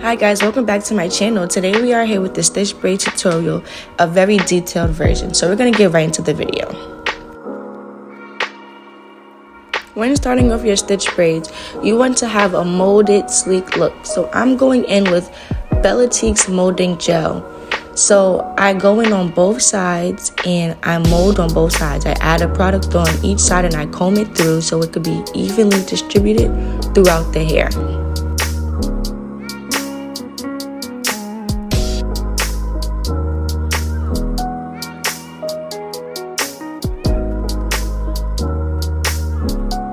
Hi guys, welcome back to my channel. Today we are here with the stitch braid tutorial, a very detailed version. So we're going to get right into the video. When starting off your stitch braids, you want to have a molded, sleek look. So I'm going in with Bellatique's molding gel. So I go in on both sides and I mold on both sides. I add a product on each side and I comb it through so it could be evenly distributed throughout the hair.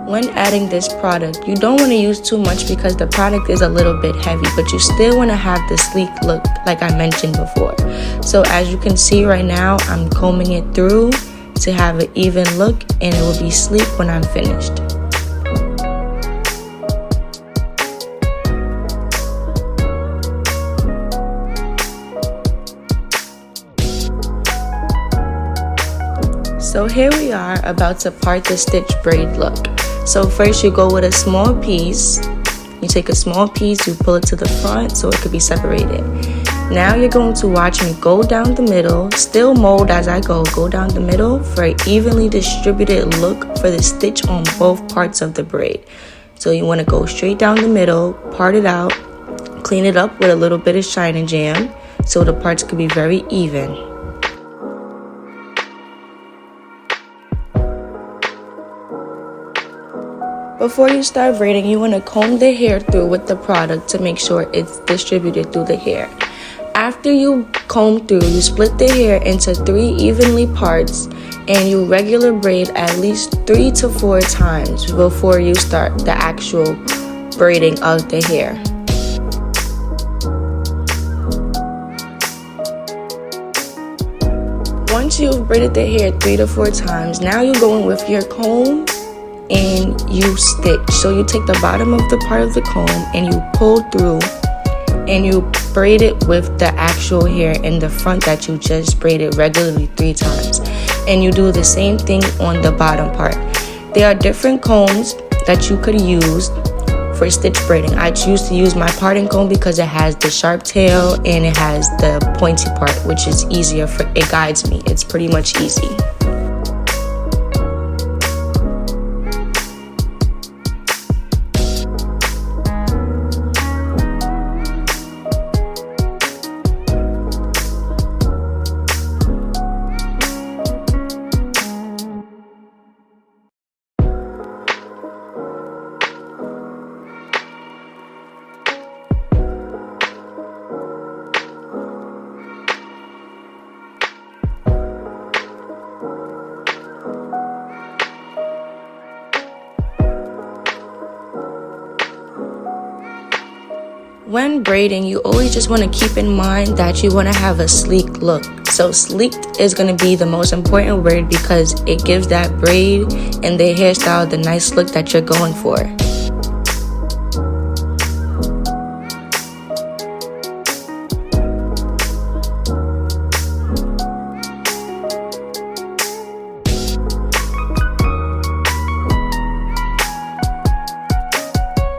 When adding this product, you don't want to use too much because the product is a little bit heavy, but you still want to have the sleek look like I mentioned before. So as you can see right now, I'm combing it through to have an even look and it will be sleek when I'm finished. So here we are about to part the stitch braid look. So first you go with a small piece, you take a small piece, you pull it to the front so it could be separated. Now you're going to watch me go down the middle, still mold as I go down the middle for an evenly distributed look for the stitch on both parts of the braid. So you want to go straight down the middle, part it out, clean it up with a little bit of Shine and Jam so the parts could be very even. Before you start braiding, you want to comb the hair through with the product to make sure it's distributed through the hair. After you comb through, you split the hair into 3 evenly parts and you regular braid at least 3 to 4 times before you start the actual braiding of the hair. Once you've braided the hair 3 to 4 times, now you're going with your comb and you stitch. So you take the bottom of the part of the comb and you pull through and you braid it with the actual hair in the front that you just braided regularly 3 times. And you do the same thing on the bottom part. There are different combs that you could use for stitch braiding. I choose to use my parting comb because it has the sharp tail and it has the pointy part, which is easier for it guides me. It's pretty much easy. When braiding, you always just want to keep in mind that you want to have a sleek look. So sleek is going to be the most important word because it gives that braid and the hairstyle the nice look that you're going for.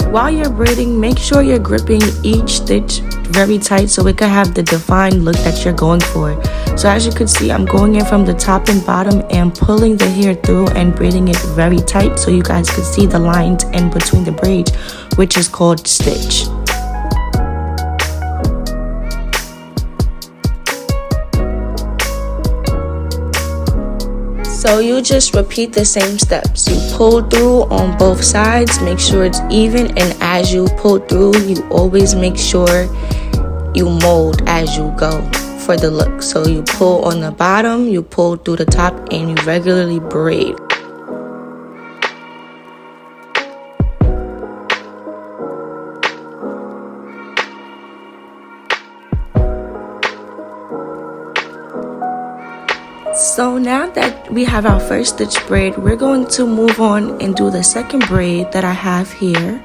While you're braiding, make sure you're gripping each stitch very tight so it can have the defined look that you're going for. So as you can see, I'm going in from the top and bottom and pulling the hair through and braiding it very tight so you guys can see the lines in between the braids, which is called stitch. So you just repeat the same steps. You pull through on both sides, make sure it's even, and as you pull through, you always make sure you mold as you go for the look. So you pull on the bottom, you pull through the top, and you regularly braid. So now that we have our first stitch braid, we're going to move on and do the second braid that I have here.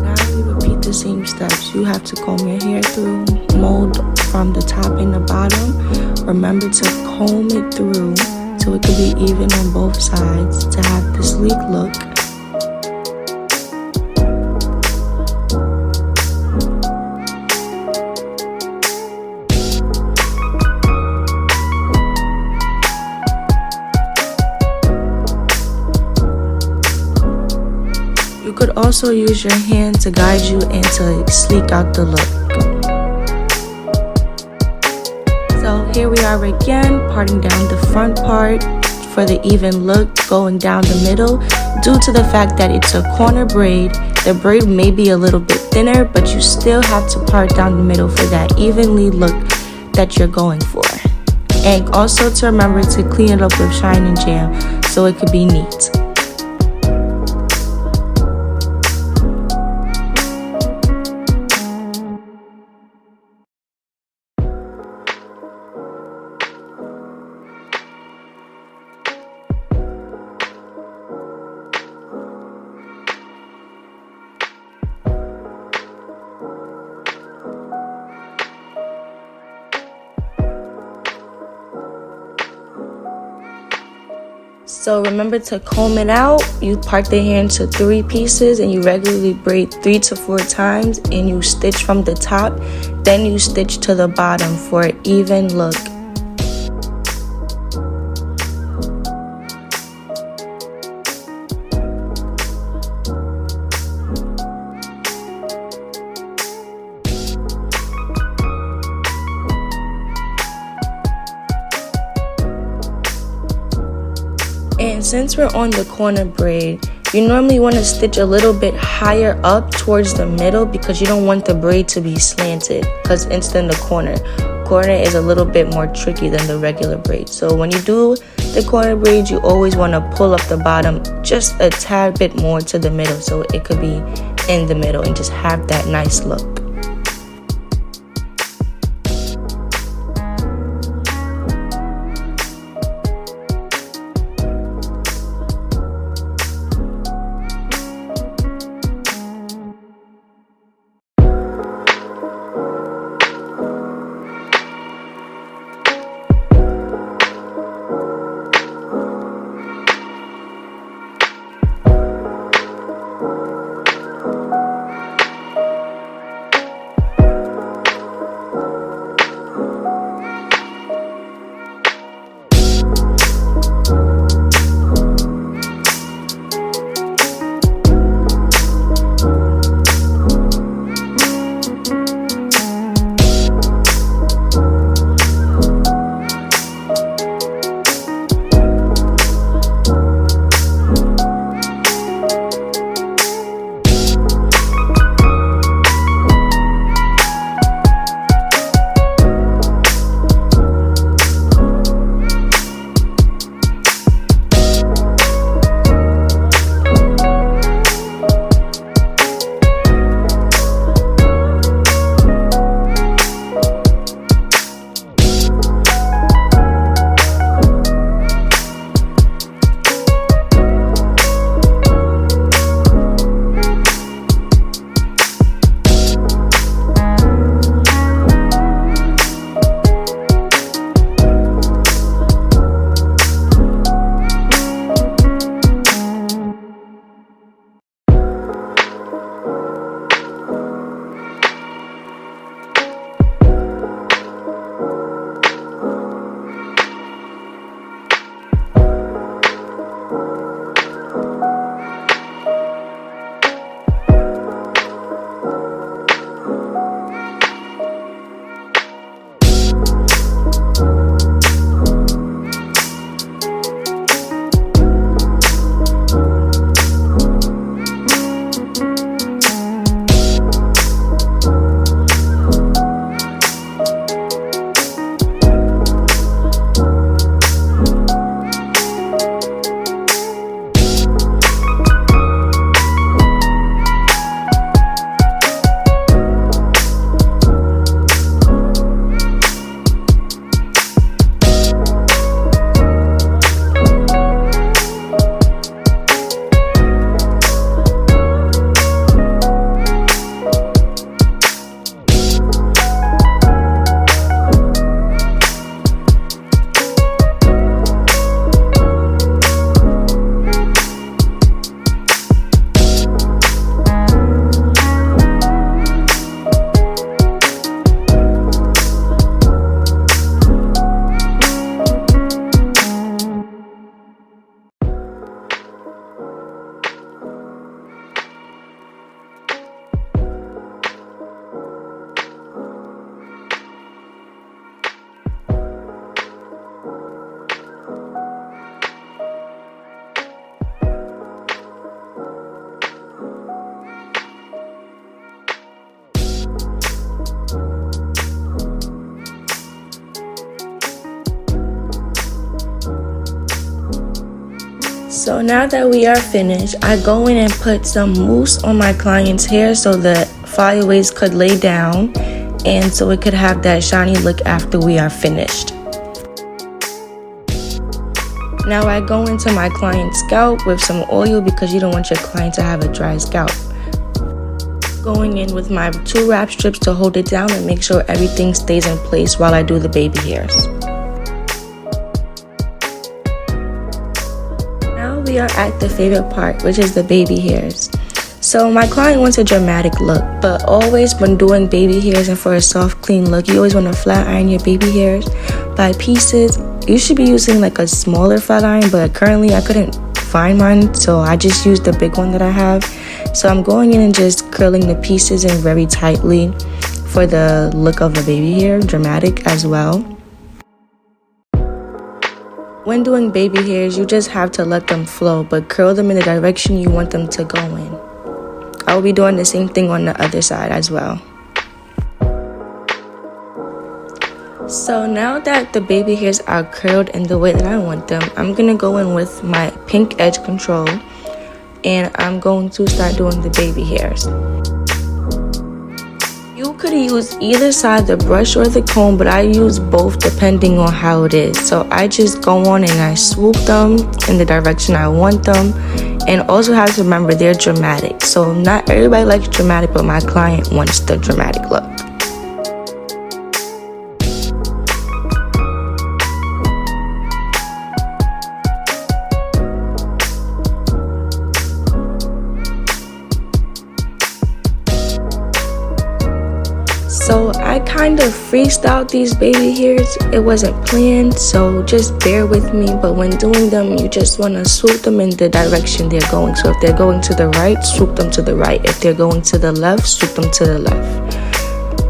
Now we repeat the same steps. You have to comb your hair through, mold from the top and the bottom. Remember to comb it through so it can be even on both sides to have the sleek look. could also use your hand to guide you and to sleek out the look. So here we are again, parting down the front part for the even look, going down the middle. Due to the fact that it's a corner braid, the braid may be a little bit thinner, but you still have to part down the middle for that evenly look that you're going for. And also to remember to clean it up with Shine and Jam so it could be neat. So remember to comb it out. You part the hair into 3 pieces and you regularly braid 3 to 4 times and you stitch from the top. Then you stitch to the bottom for an even look. And since we're on the corner braid, you normally want to stitch a little bit higher up towards the middle because you don't want the braid to be slanted, because it's in the corner. Corner is a little bit more tricky than the regular braid. So when you do the corner braid, you always want to pull up the bottom just a tad bit more to the middle so it could be in the middle and just have that nice look. So now that we are finished, I go in and put some mousse on my client's hair so the flyaways could lay down and so it could have that shiny look after we are finished. Now I go into my client's scalp with some oil because you don't want your client to have a dry scalp. Going in with my 2 wrap strips to hold it down and make sure everything stays in place while I do the baby hairs. Now we are at the favorite part, which is the baby hairs. So my client wants a dramatic look, but always when doing baby hairs and for a soft, clean look, you always want to flat iron your baby hairs by pieces. You should be using like a smaller flat iron, but currently I couldn't find mine, so I just used the big one that I have. So I'm going in and just curling the pieces in very tightly for the look of a baby hair, dramatic as well. When doing baby hairs, you just have to let them flow, but curl them in the direction you want them to go in. I will be doing the same thing on the other side as well. So now that the baby hairs are curled in the way that I want them, I'm going to go in with my pink edge control and I'm going to start doing the baby hairs. You could use either side, the brush or the comb, but I use both depending on how it is. So I just go on and I swoop them in the direction I want them. And also have to remember they're dramatic. So not everybody likes dramatic, but my client wants the dramatic look. So I kind of freestyled these baby hairs. It wasn't planned, so just bear with me. But when doing them, you just want to swoop them in the direction they're going. So if they're going to the right, swoop them to the right. If they're going to the left, swoop them to the left.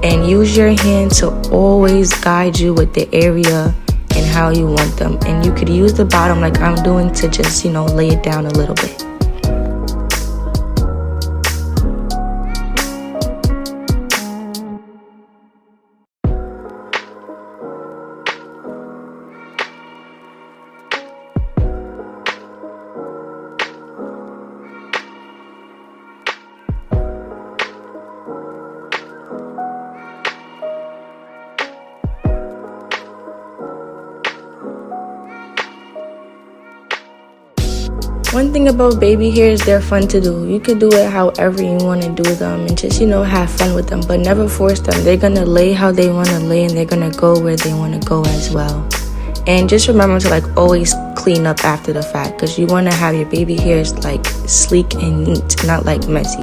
And use your hand to always guide you with the area and how you want them. And you could use the bottom like I'm doing to just, lay it down a little bit. One thing about baby hairs, they're fun to do. You could do it however you want to do them and just, have fun with them, but never force them. They're going to lay how they want to lay and they're going to go where they want to go as well. And just remember to always clean up after the fact because you want to have your baby hairs sleek and neat, not messy.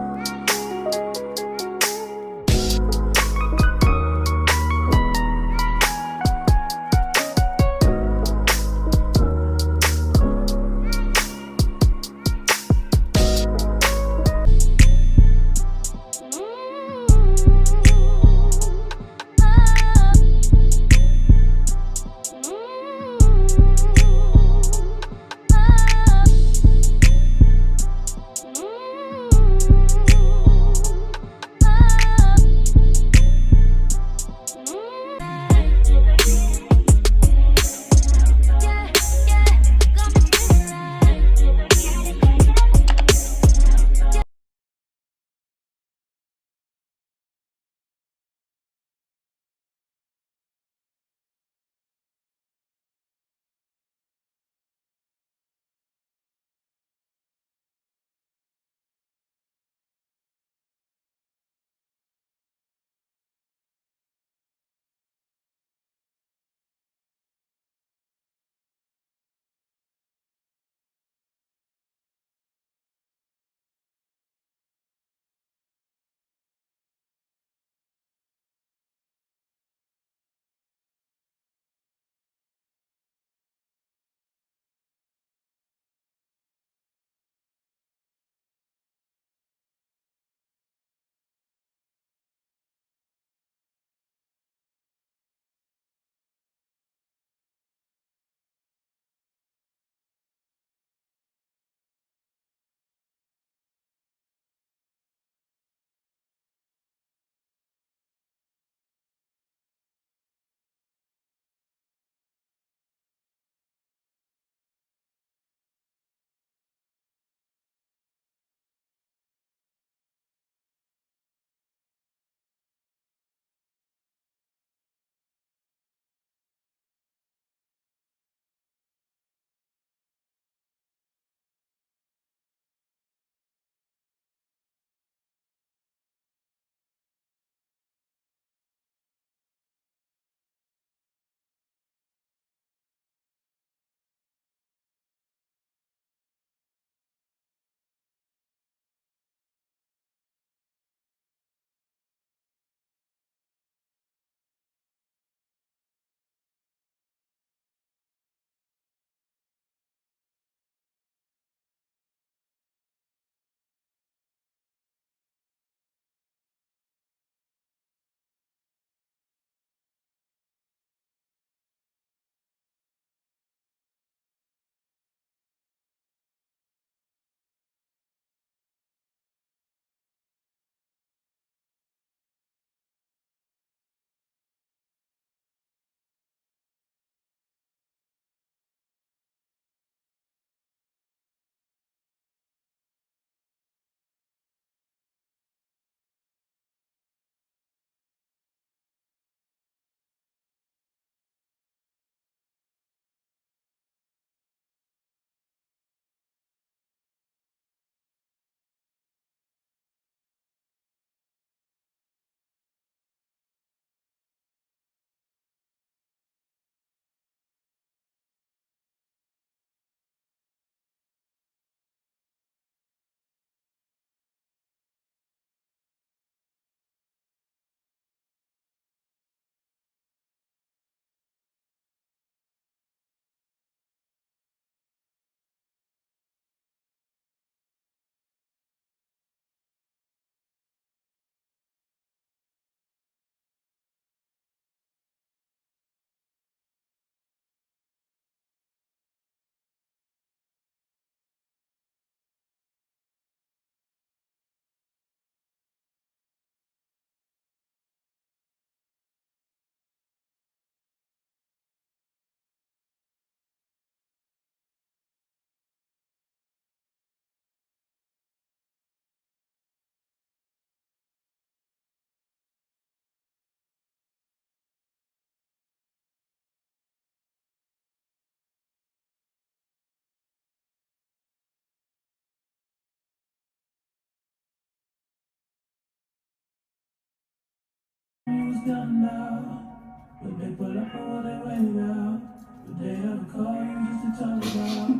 you was down now. But they pull up on what they waiting out. But they ever call you just to talk about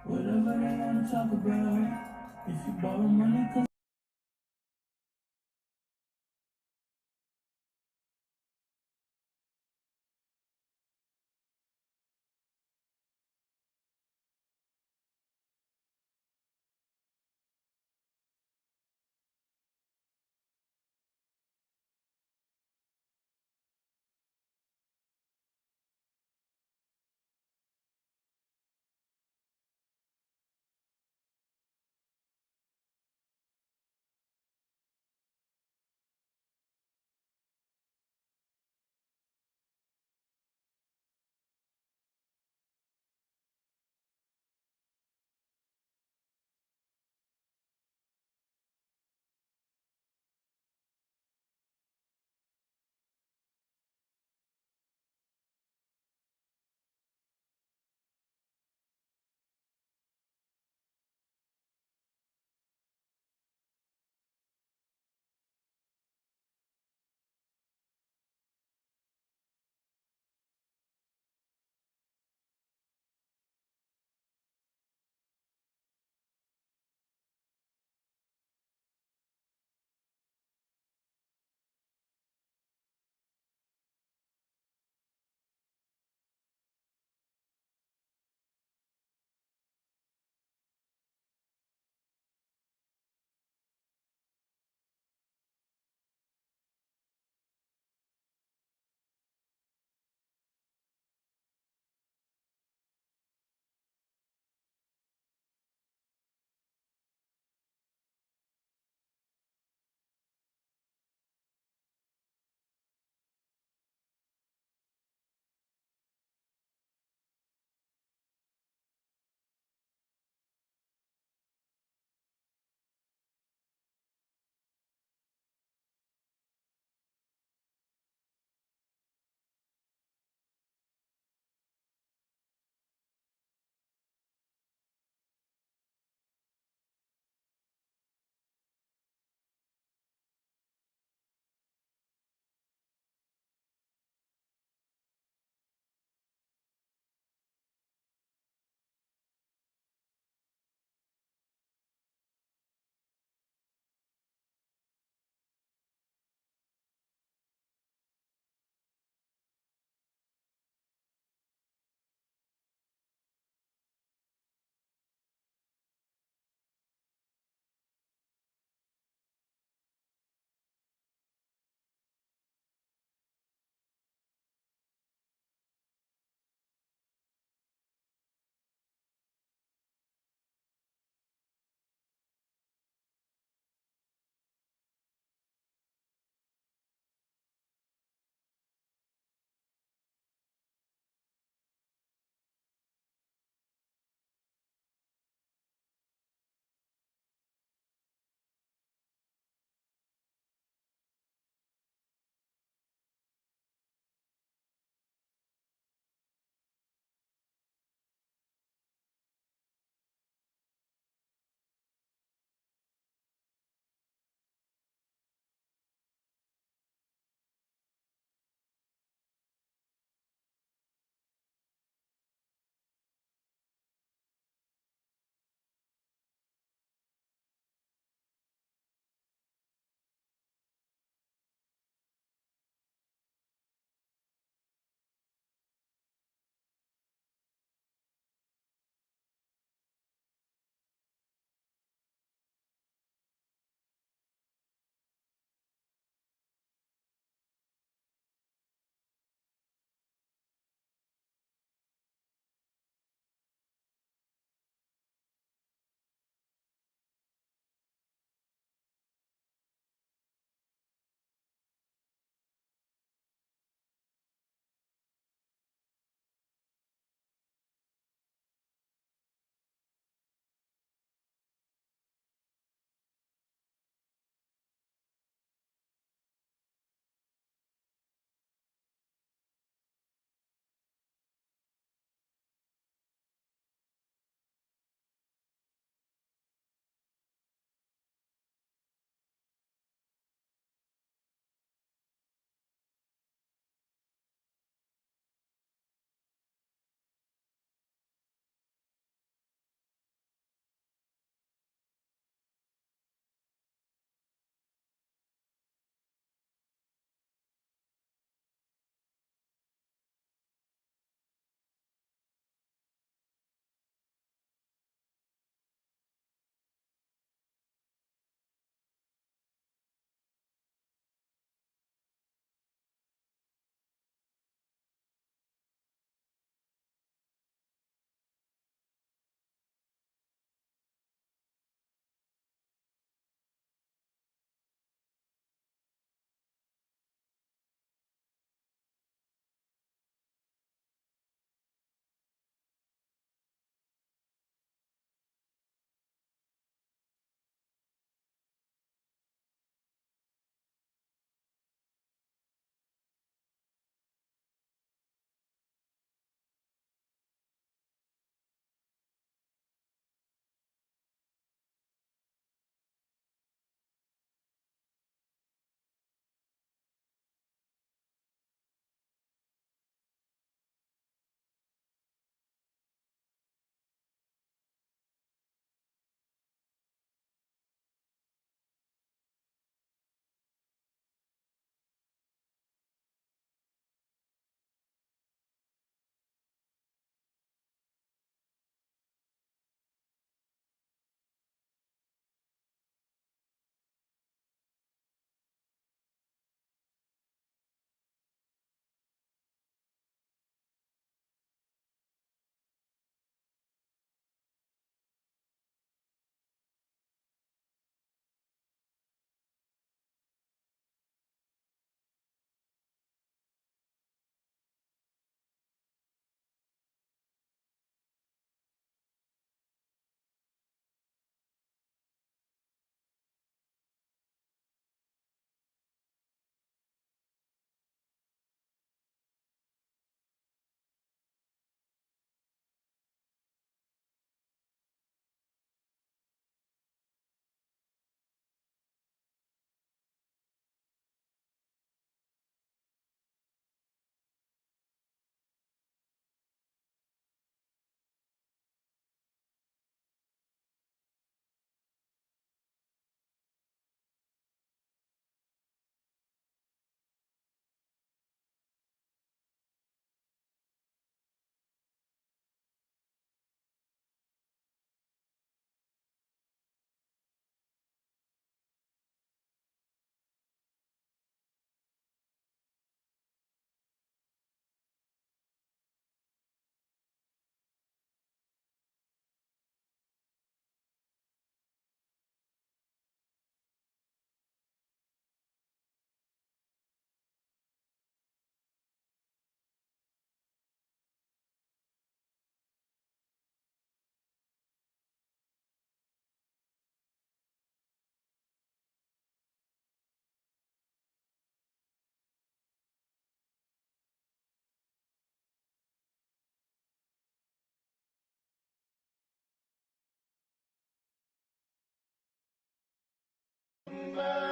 whatever they wanna talk about. If you borrow money, cause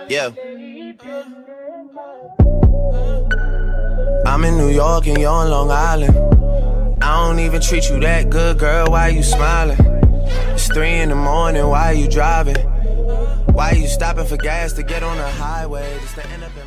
Yeah. I'm in New York and you're on Long Island. I don't even treat you that good, girl, why you smiling? It's 3 in the morning, why you driving? Why you stopping for gas to get on the highway? Just to end up in